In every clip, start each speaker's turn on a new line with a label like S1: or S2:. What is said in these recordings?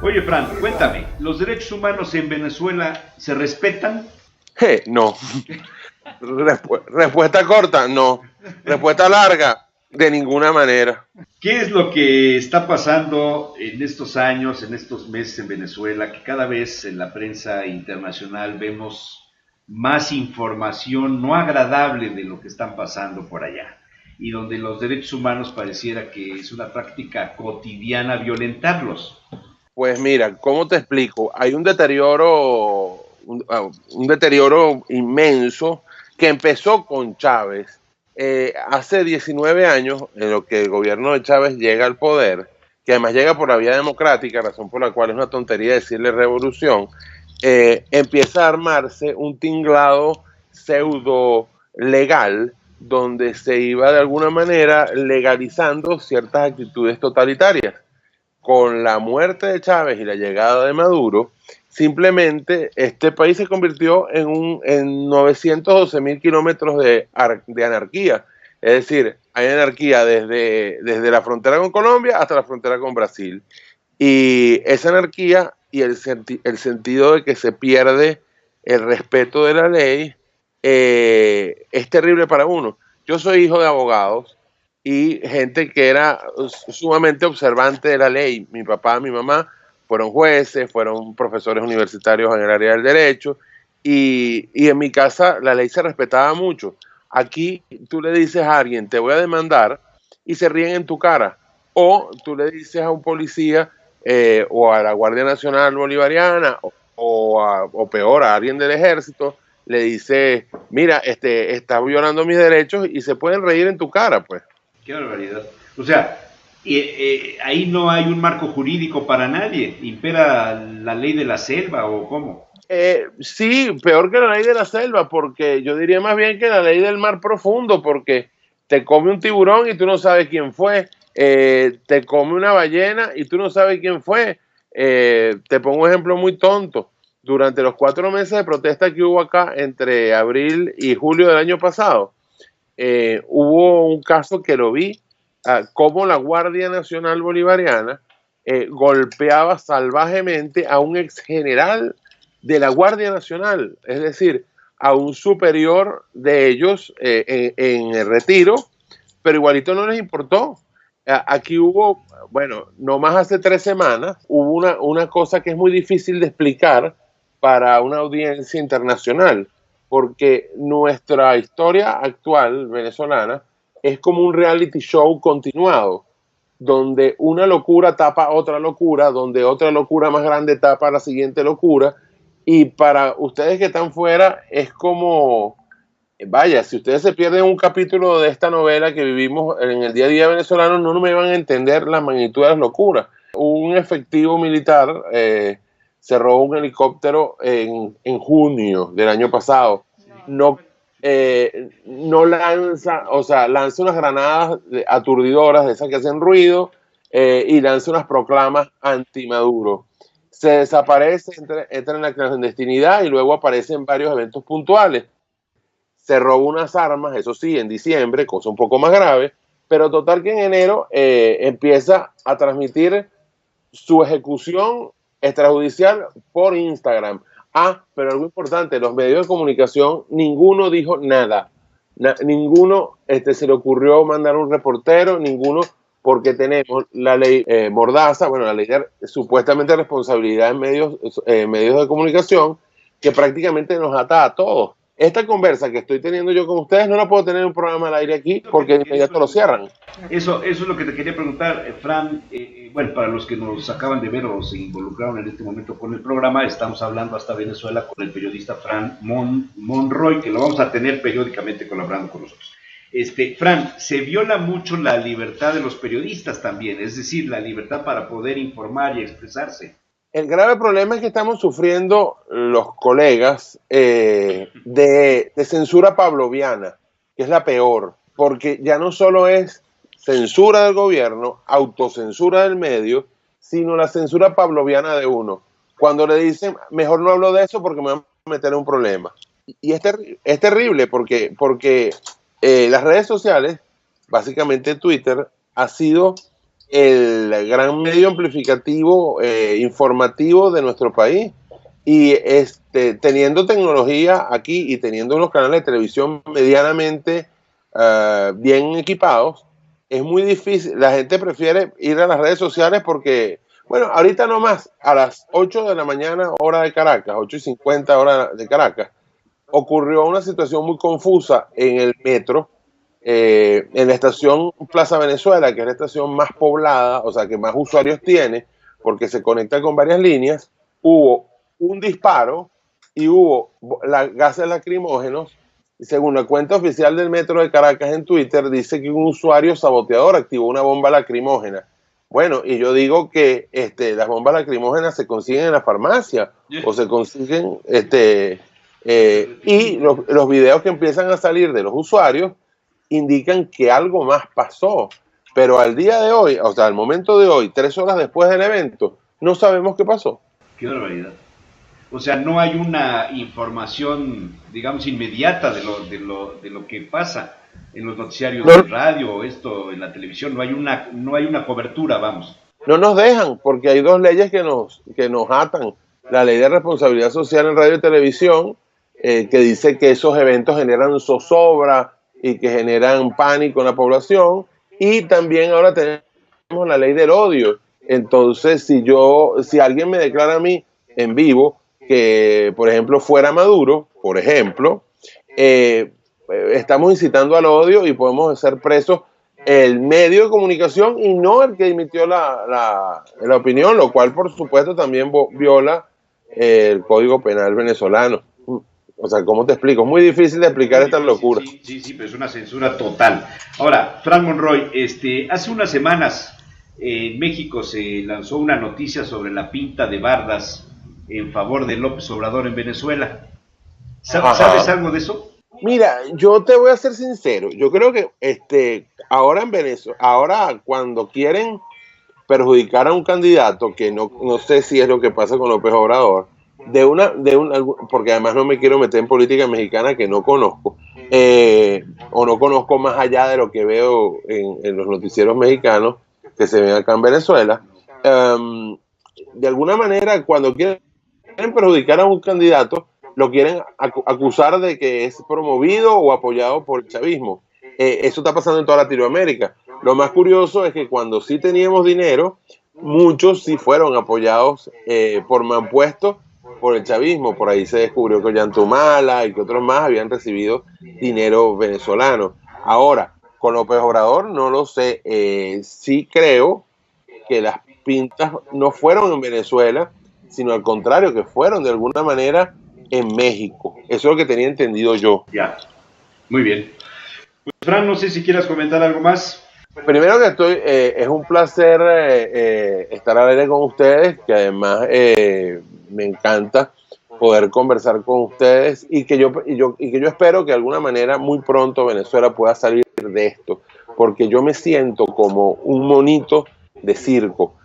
S1: Oye, Fran, cuéntame, ¿los derechos humanos en Venezuela se respetan?
S2: No. Respuesta corta, no. Respuesta larga, de ninguna manera.
S1: ¿Qué es lo que está pasando en estos años, en estos meses en Venezuela, que cada vez en la prensa internacional vemos más información no agradable de lo que están pasando por allá? Y donde los derechos humanos pareciera que es una práctica cotidiana violentarlos.
S2: Pues mira, ¿cómo te explico? Hay un deterioro inmenso que empezó con Chávez. Hace 19 años, en lo que el gobierno de Chávez llega al poder, que además llega por la vía democrática, razón por la cual es una tontería decirle revolución, empieza a armarse un tinglado pseudo legal donde se iba de alguna manera legalizando ciertas actitudes totalitarias. Con la muerte de Chávez y la llegada de Maduro, simplemente este país se convirtió en 912.000 kilómetros de anarquía. Es decir, hay anarquía desde la frontera con Colombia hasta la frontera con Brasil. Y esa anarquía y el sentido de que se pierde el respeto de la ley es terrible para uno. Yo soy hijo de abogados y gente que era sumamente observante de la ley. Mi papá, mi mamá fueron jueces, fueron profesores universitarios en el área del derecho y en mi casa la ley se respetaba mucho. Aquí tú le dices a alguien, te voy a demandar y se ríen en tu cara. O tú le dices a un policía o a la Guardia Nacional Bolivariana o peor, a alguien del ejército, le dice, mira, estás violando mis derechos y se pueden reír en tu cara, pues.
S1: Qué barbaridad. O sea, ahí no hay un marco jurídico para nadie. ¿Impera la ley de la selva o cómo?
S2: Sí, peor que la ley de la selva, porque yo diría más bien que la ley del mar profundo, porque te come un tiburón y tú no sabes quién fue, te come una ballena y tú no sabes quién fue. Te pongo un ejemplo muy tonto. Durante los 4 meses de protesta que hubo acá entre abril y julio del año pasado, hubo un caso que lo vi, como la Guardia Nacional Bolivariana golpeaba salvajemente a un ex general de la Guardia Nacional, es decir, a un superior de ellos en el retiro, pero igualito no les importó. Aquí hubo, bueno, no más hace 3 semanas, hubo una cosa que es muy difícil de explicar para una audiencia internacional, porque nuestra historia actual venezolana es como un reality show continuado, donde una locura tapa otra locura, donde otra locura más grande tapa la siguiente locura, y para ustedes que están fuera es como, vaya, si ustedes se pierden un capítulo de esta novela que vivimos en el día a día venezolano, no me van a entender la magnitud de las locuras. Un efectivo militar se robó un helicóptero en junio del año pasado. No, no lanza, o sea, lanza unas granadas aturdidoras de esas que hacen ruido y lanza unas proclamas anti-Maduro. Se desaparece, entra en la clandestinidad y luego aparece en varios eventos puntuales. Se robó unas armas, eso sí, en diciembre, cosa un poco más grave, pero total que en enero empieza a transmitir su ejecución extrajudicial por Instagram. Pero algo importante, los medios de comunicación, ninguno dijo nada. Ninguno se le ocurrió mandar un reportero, ninguno, porque tenemos la ley Mordaza, bueno, la ley de supuestamente responsabilidad en medios de comunicación, que prácticamente nos ata a todos. Esta conversa que estoy teniendo yo con ustedes no la puedo tener en un programa al aire aquí porque de inmediato lo cierran.
S1: Eso es lo que te quería preguntar, Fran. Bueno, para los que nos acaban de ver o se involucraron en este momento con el programa, estamos hablando hasta Venezuela con el periodista Fran Monroy, que lo vamos a tener periódicamente colaborando con nosotros. Fran, se viola mucho la libertad de los periodistas también, es decir, la libertad para poder informar y expresarse.
S2: El grave problema es que estamos sufriendo los colegas de censura pavloviana, que es la peor, porque ya no solo es censura del gobierno, autocensura del medio, sino la censura pavloviana de uno. Cuando le dicen, mejor no hablo de eso porque me van a meter en un problema. Y es terrible porque las redes sociales, básicamente Twitter, ha sido el gran medio amplificativo informativo de nuestro país. Y teniendo tecnología aquí y teniendo unos canales de televisión medianamente bien equipados, es muy difícil. La gente prefiere ir a las redes sociales porque, bueno, ahorita no más, a las 8 de la mañana, hora de Caracas, 8:50 hora de Caracas, ocurrió una situación muy confusa en el metro, en la estación Plaza Venezuela, que es la estación más poblada, o sea, que más usuarios tiene, porque se conecta con varias líneas. Hubo un disparo y hubo gases lacrimógenos. Y según la cuenta oficial del Metro de Caracas en Twitter, dice que un usuario saboteador activó una bomba lacrimógena. Bueno, y yo digo que las bombas lacrimógenas se consiguen en la farmacia o se consiguen, y los videos que empiezan a salir de los usuarios indican que algo más pasó. Pero al día de hoy, o sea, al momento de hoy, 3 horas después del evento, no sabemos qué pasó.
S1: Qué barbaridad. O sea, no hay una información, digamos, inmediata de lo que pasa en los noticiarios de radio, esto en la televisión, no hay una cobertura, vamos.
S2: No nos dejan, porque hay dos leyes que nos atan. La ley de responsabilidad social en radio y televisión, que dice que esos eventos generan zozobra y que generan pánico en la población, y también ahora tenemos la ley del odio. Entonces, si alguien me declara a mí en vivo que, por ejemplo, fuera Maduro, por ejemplo, estamos incitando al odio y podemos ser presos el medio de comunicación y no el que emitió la opinión, lo cual, por supuesto, también viola el Código Penal venezolano. O sea, ¿cómo te explico? Es muy difícil de explicar esta locura.
S1: Sí, pero es una censura total. Ahora, Fran Monroy, hace unas semanas en México se lanzó una noticia sobre la pinta de bardas en favor de López Obrador en Venezuela. ¿Sabes algo de eso?
S2: Mira, yo te voy a ser sincero. Yo creo que ahora en Venezuela, ahora cuando quieren perjudicar a un candidato, que no sé si es lo que pasa con López Obrador, porque además no me quiero meter en política mexicana que no conozco, o no conozco más allá de lo que veo en los noticieros mexicanos que se ven acá en Venezuela. De alguna manera, cuando quieren perjudicar a un candidato, lo quieren acusar de que es promovido o apoyado por el chavismo. Eso está pasando en toda Latinoamérica. Lo más curioso es que cuando sí teníamos dinero, muchos sí fueron apoyados por mampuestos por el chavismo. Por ahí se descubrió que Ollantumala y que otros más habían recibido dinero venezolano. Ahora, con López Obrador no lo sé. Sí creo que las pintas no fueron en Venezuela, sino al contrario, que fueron de alguna manera en México. Eso es lo que tenía entendido yo.
S1: Ya, muy bien. Pues, Fran, no sé si quieras comentar algo más.
S2: Primero que es un placer estar al aire con ustedes, que además me encanta poder conversar con ustedes y que yo espero que de alguna manera muy pronto Venezuela pueda salir de esto, porque yo me siento como un monito de circo.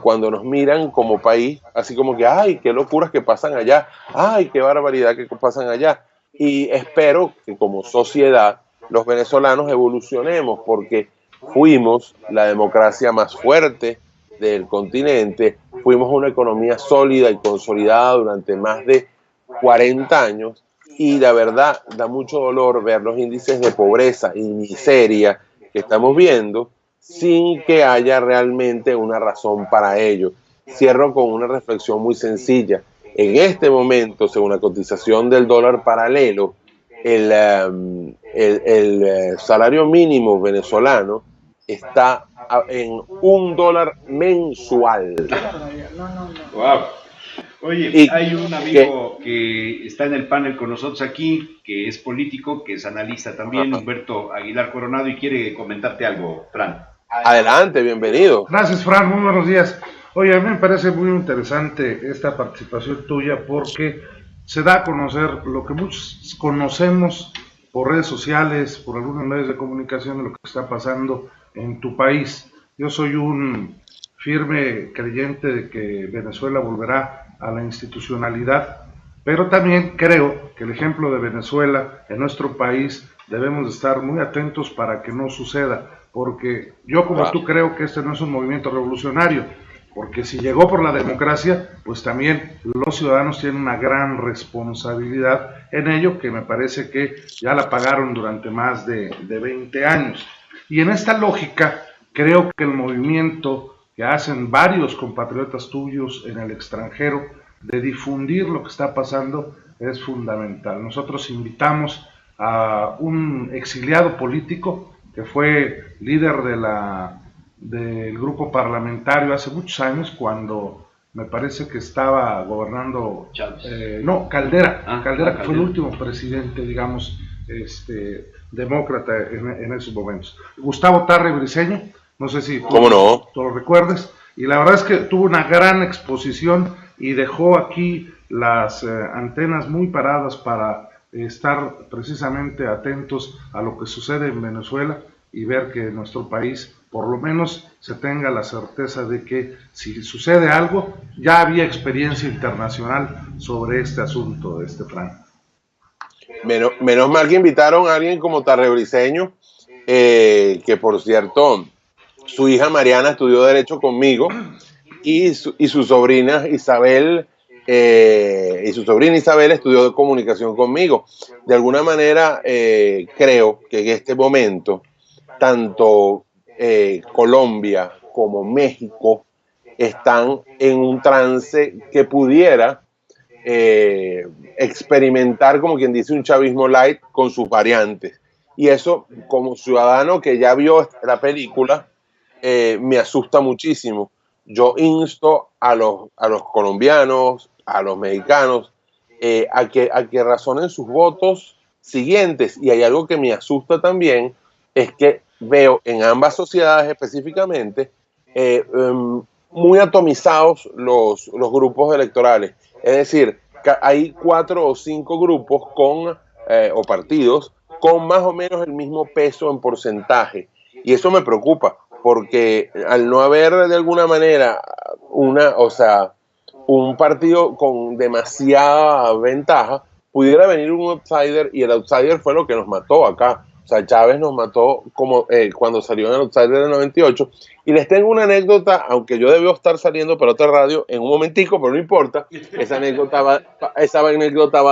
S2: Cuando nos miran como país, así como que, ay, qué locuras que pasan allá, ay, qué barbaridad que pasan allá. Y espero que como sociedad los venezolanos evolucionemos, porque fuimos la democracia más fuerte del continente, fuimos una economía sólida y consolidada durante más de 40 años, y la verdad da mucho dolor ver los índices de pobreza y miseria que estamos viendo sin que haya realmente una razón para ello. Cierro con una reflexión muy sencilla. En este momento, según la cotización del dólar paralelo, el salario mínimo venezolano está en $1 mensual.
S1: Wow. Oye, hay un amigo que está en el panel con nosotros aquí, que es político, que es analista también, Humberto Aguilar Coronado, y quiere comentarte algo, Fran.
S2: Adelante, bienvenido.
S3: Gracias, Fran, muy buenos días. Oye, a mí me parece muy interesante esta participación tuya porque se da a conocer lo que muchos conocemos por redes sociales, por algunos medios de comunicación, de lo que está pasando en tu país. Yo soy un firme creyente de que Venezuela volverá a la institucionalidad Pero también creo que el ejemplo de Venezuela en nuestro país debemos de estar muy atentos para que no suceda, porque yo como tú creo que este no es un movimiento revolucionario, porque si llegó por la democracia, pues también los ciudadanos tienen una gran responsabilidad en ello, que me parece que ya la pagaron durante más de 20 años. Y en esta lógica, creo que el movimiento que hacen varios compatriotas tuyos en el extranjero de difundir lo que está pasando es fundamental. Nosotros invitamos a un exiliado político que fue líder del grupo parlamentario hace muchos años, cuando me parece que estaba gobernando Caldera, que fue el último presidente, digamos, demócrata en esos momentos. Gustavo Tarre Briceño, no sé si
S2: ¿cómo no?
S3: tú lo recuerdes, y la verdad es que tuvo una gran exposición y dejó aquí las antenas muy paradas para estar precisamente atentos a lo que sucede en Venezuela y ver que en nuestro país por lo menos se tenga la certeza de que si sucede algo, ya había experiencia internacional sobre este asunto, Fran.
S2: Menos mal que invitaron a alguien como Tarrebriceño, que por cierto, su hija Mariana estudió Derecho conmigo y su sobrina Isabel estudió Comunicación conmigo. De alguna manera, creo que en este momento, tanto Colombia como México están en un trance que pudiera experimentar, como quien dice, un chavismo light con sus variantes. Y eso, como ciudadano que ya vio la película, me asusta muchísimo. Yo insto a los colombianos, a los mexicanos, a que razonen sus votos siguientes. Y hay algo que me asusta también, es que veo en ambas sociedades específicamente muy atomizados los grupos electorales. Es decir, hay 4 o 5 grupos o partidos con más o menos el mismo peso en porcentaje. Y eso me preocupa, porque al no haber de alguna manera un partido con demasiada ventaja, pudiera venir un outsider, y el outsider fue lo que nos mató acá. O sea, Chávez nos mató como cuando salió en el outsider del 98. Y les tengo una anécdota, aunque yo debo estar saliendo para otra radio en un momentico, pero no importa. Esa anécdota va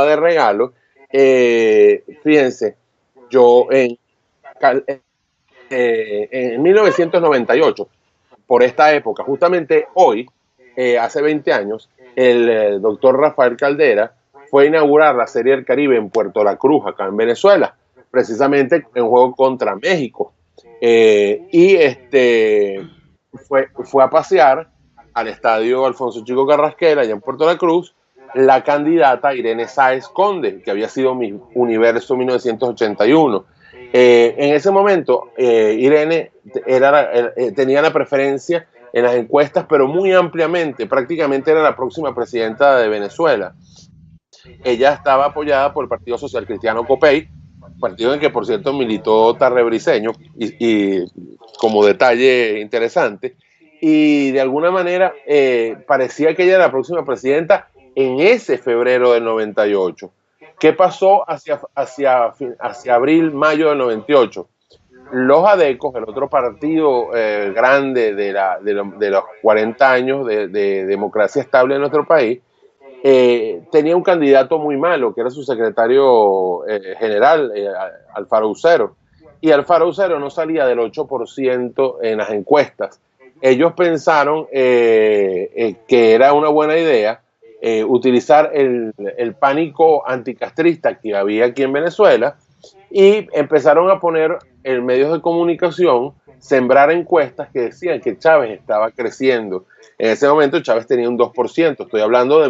S2: de regalo. Fíjense, yo en 1998, por esta época, justamente hoy, hace 20 años, el doctor Rafael Caldera fue a inaugurar la Serie del Caribe en Puerto La Cruz, acá en Venezuela, precisamente en juego contra México. Fue a pasear al estadio Alfonso Chico Carrasquel, allá en Puerto La Cruz, la candidata Irene Sáez Conde, que había sido Miss Universo 1981. En ese momento, Irene tenía la preferencia en las encuestas, pero muy ampliamente, prácticamente era la próxima presidenta de Venezuela. Ella estaba apoyada por el Partido Social Cristiano Copey, partido en que, por cierto, militó Tarrebriceño, y como detalle interesante, y de alguna manera parecía que ella era la próxima presidenta en ese febrero del 98. ¿Qué pasó hacia abril, mayo del 98? Los ADECOS, el otro partido grande de los 40 años de democracia estable en nuestro país, tenía un candidato muy malo, que era su secretario general, Alfaro Ucero. Y Alfaro Ucero no salía del 8% en las encuestas. Ellos pensaron que era una buena idea utilizar el pánico anticastrista que había aquí en Venezuela, y empezaron a poner en medios de comunicación, sembrar encuestas que decían que Chávez estaba creciendo. En ese momento Chávez tenía un 2%, estoy hablando de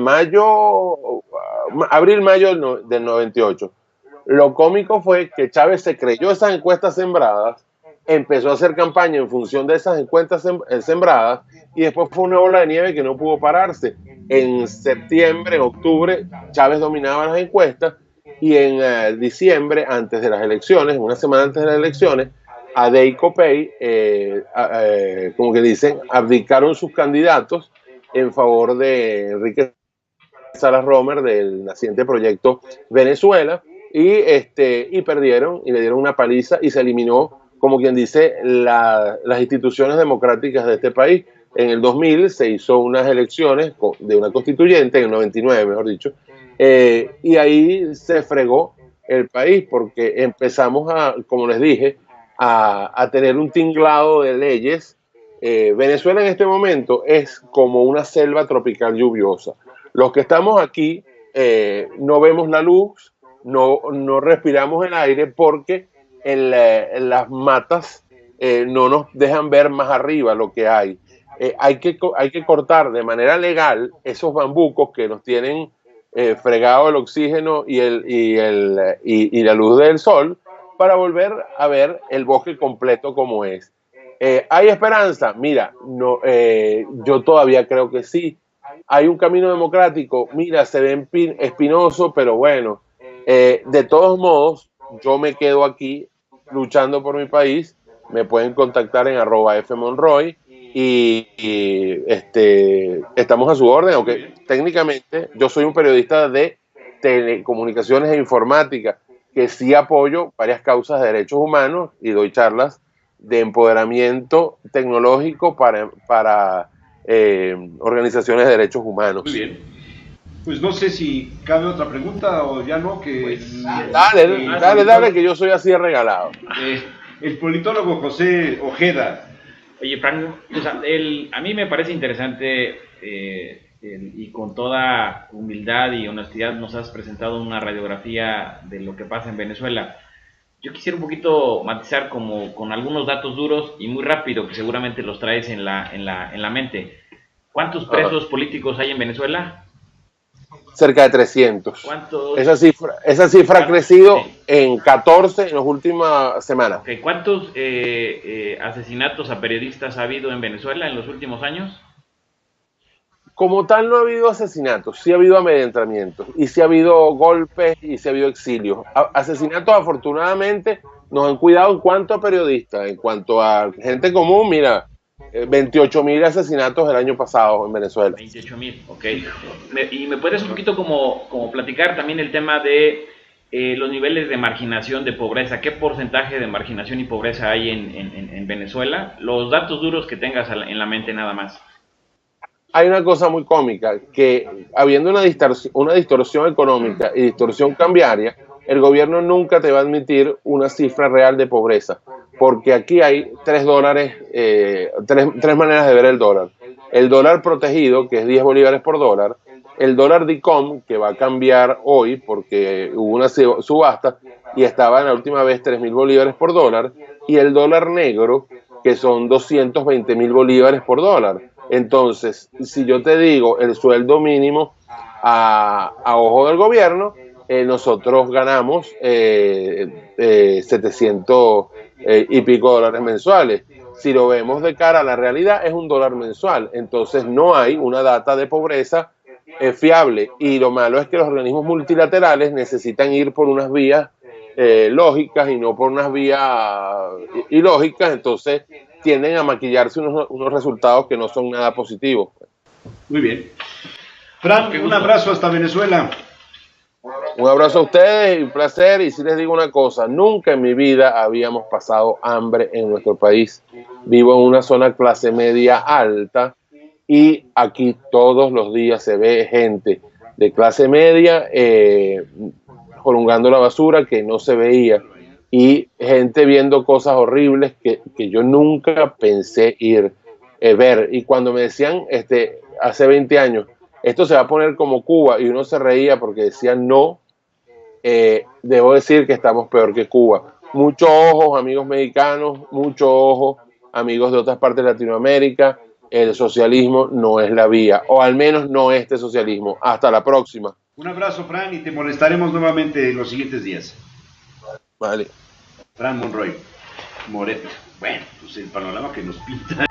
S2: abril-mayo del 98. Lo cómico fue que Chávez se creyó esas encuestas sembradas, empezó a hacer campaña en función de esas encuestas sembradas, y después fue una ola de nieve que no pudo pararse. En septiembre, en octubre, Chávez dominaba las encuestas, y en diciembre, antes de las elecciones, una semana antes de las elecciones, ADE y Copey, como que dicen, abdicaron sus candidatos en favor de Enrique Salas Romer del naciente proyecto Venezuela, y perdieron y le dieron una paliza y se eliminó, como quien dice, las instituciones democráticas de este país. En el 2000 se hizo unas elecciones de una constituyente, en el 99 mejor dicho, y ahí se fregó el país porque empezamos como les dije, a tener un tinglado de leyes. Venezuela en este momento es como una selva tropical lluviosa. Los que estamos aquí no vemos la luz, no respiramos el aire porque en las matas no nos dejan ver más arriba lo que hay. Hay que cortar de manera legal esos bambucos que nos tienen fregado el oxígeno y la luz del sol para volver a ver el bosque completo como es. ¿Hay esperanza? Mira, yo todavía creo que sí. Hay un camino democrático, mira, se ve espinoso, pero bueno, de todos modos, yo me quedo aquí luchando por mi país. Me pueden contactar en @fmonroy y estamos a su orden, aunque técnicamente yo soy un periodista de telecomunicaciones e informática, que sí apoyo varias causas de derechos humanos y doy charlas de empoderamiento tecnológico para organizaciones de derechos humanos.
S1: Muy bien. Pues no sé si cabe otra pregunta o ya no, que...
S2: Pues, dale, que yo soy así de regalado.
S1: El politólogo José Ojeda.
S4: Oye, Frank, o sea, a mí me parece interesante y con toda humildad y honestidad nos has presentado una radiografía de lo que pasa en Venezuela. Yo quisiera un poquito matizar como con algunos datos duros y muy rápido, que seguramente los traes en la mente. ¿Cuántos presos políticos hay en Venezuela?
S2: Cerca de 300.
S4: ¿Cuántos?
S2: Esa cifra ha crecido en 14 en las últimas semanas.
S4: Okay. ¿Cuántos asesinatos a periodistas ha habido en Venezuela en los últimos años?
S2: Como tal no ha habido asesinatos, sí ha habido amedrentamientos, y sí ha habido golpes, y sí ha habido exilios. Asesinatos, afortunadamente, nos han cuidado en cuanto a periodistas, en cuanto a gente común. Mira, 28.000 asesinatos el año pasado en Venezuela.
S4: 28.000, ok. ¿Y me puedes un poquito como platicar también el tema de los niveles de marginación, de pobreza? ¿Qué porcentaje de marginación y pobreza hay en Venezuela? Los datos duros que tengas en la mente nada más.
S2: Hay una cosa muy cómica, que habiendo una distorsión económica y distorsión cambiaria, el gobierno nunca te va a admitir una cifra real de pobreza, porque aquí hay tres maneras de ver el dólar. El dólar protegido, que es 10 bolívares por dólar, el dólar DICOM, que va a cambiar hoy porque hubo una subasta y estaba en la última vez 3.000 bolívares por dólar, y el dólar negro, que son 220.000 bolívares por dólar. Entonces, si yo te digo el sueldo mínimo a ojo del gobierno, nosotros ganamos 700 y pico dólares mensuales. Si lo vemos de cara a la realidad, es $1 mensual. Entonces, no hay una data de pobreza fiable. Y lo malo es que los organismos multilaterales necesitan ir por unas vías lógicas y no por unas vías ilógicas. Entonces, tienden a maquillarse unos resultados que no son nada positivos.
S1: Muy bien. Fran, un abrazo hasta Venezuela.
S2: Un abrazo a ustedes, un placer. Y si les digo una cosa, nunca en mi vida habíamos pasado hambre en nuestro país. Vivo en una zona clase media alta y aquí todos los días se ve gente de clase media colgando la basura que no se veía, y gente viendo cosas horribles que yo nunca pensé ver. Y cuando me decían hace 20 años, esto se va a poner como Cuba, y uno se reía porque decían no, debo decir que estamos peor que Cuba. Mucho ojo, amigos mexicanos, mucho ojo, amigos de otras partes de Latinoamérica. El socialismo no es la vía, o al menos no este socialismo. Hasta la próxima.
S1: Un abrazo, Fran, y te molestaremos nuevamente en los siguientes días.
S2: Vale.
S1: Fran Monroy. Bueno, pues el panorama que nos pinta